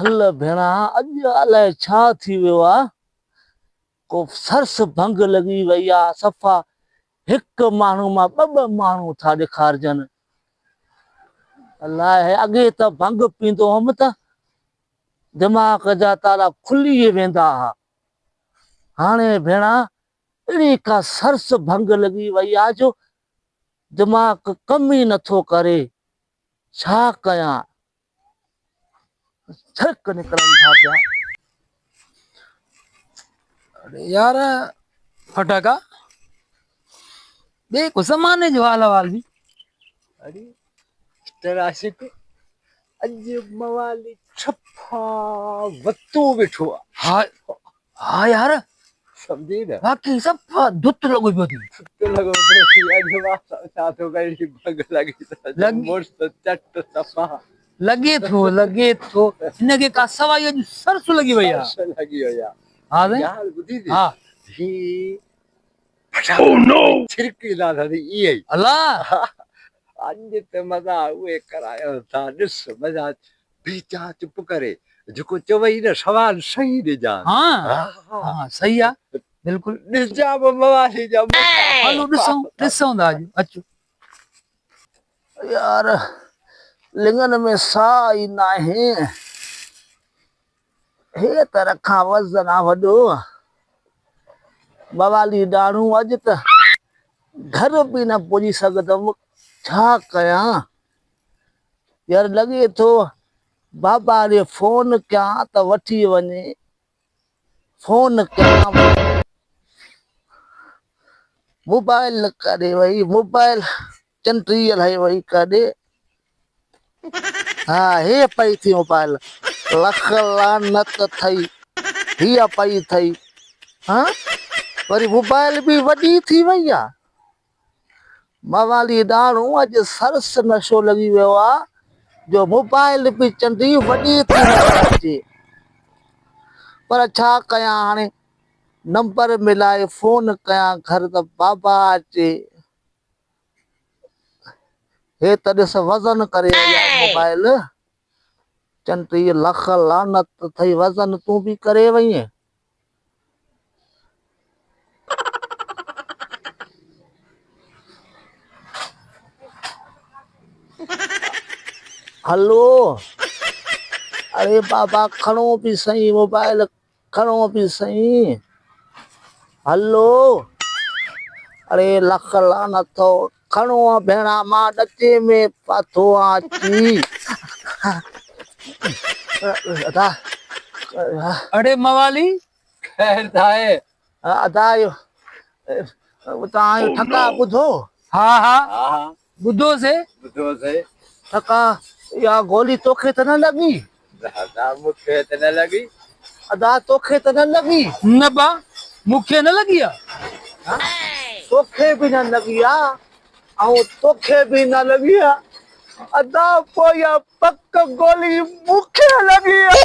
हल भेणा अॼु अलाए छा थी वियो आहे। को सरस भंग लॻी वई आहे। सफ़ा हिकु माण्हू मां ॿ माण्हू था ॾेखारजनि। अलाए अॻे त भंग पींदो हुअमि त दिमाग़ जा ताला खुली वेंदा हुआ। हाणे भेणा अहिड़ी का सरस भंग लॻी वई आहे जो दिमाग़ कम ई नथो करे। छा कयां? झक निकरनि था पिया। अरे यार फटाका देखो ज़माने जो हाल हवाल भी। अरे तराशिक अॼु मवाली छफा वतो वेठो आहे। हाँ हाँ यार सम्झी न वाकई सफ़ा दुत लॻो पियो थी। सुठो लॻो पियो थी। अॼु मां छा थो करे भंग लॻी त चट सफ़ा लॻे थो हिनखे का सवाई अॼु सरस लॻी वई आहे। सरस लॻी वई आहे। हाँ साईं। ॻाल्हि ॿुधी थी हाँ ही फटाका छिरकींदा अथई इहे ई। अल्लाह अॼु त मज़ा उहे करायो था। ॾिस मज़ा बीचा चुप करे जेको चवई न सवाल सही ॾिजां। हाँ हाँ सही आहे बिल्कुलु। ॾिसजां बि मवाली जा हलो ॾिसूं था अॼु अचो। यार लिंगन में साह ई नाहे। हे त रखां वज़न आहे वॾो। मवाली ॾाढ़ूं अॼु त घर बि न पुॼी सघंदुमि। छा कयां? यार लॻे थो बाबा ॾे फोन कयां त वठी वञे। फोन कयां मोबाइल काॾे वई। मोबाइल चंटी हलाई वई काॾे। हा हे पई थी मोबाइल। लख लानत थई हीअ पई थई। हाँ वरी मोबाइल बि वॾी थी वई आहे। मवाली ॾाढ़ूं अॼु सरस नशो लॻी वियो आहे जो मोबाइल बि चंडी वॾी थी अचे। पर छा कयां हाणे? नंबर मिलाए फोन कयां घर त बाबा अचे। हे त ॾिस वज़न करे वई आहे मोबाइल। चंटी लख लानत थई वज़न तूं बि करे वई। हलो अरे बाबा खणो बि सही मोबाइल खणो बि सही। हलो अरे लख लानत थो खणो भेणा मां ॾचे में फाथो अची। अदा अरे मवाली ख़ैर थाए अदा तव्हां ठका ॿुधो। हाँ हाँ हा ॿुधो से ॿुधो से ठका इहा गोली तोखे त न लॻी? दादा मूंखे त न लॻी। अदा तोखे त न लॻी? न बा मूंखे न लॻी आहे। तोखे बि न लॻी आहे ऐं तोखे बि न लॻी आहे। अदा पोइ इहा पक गोली मूंखे लॻी आहे।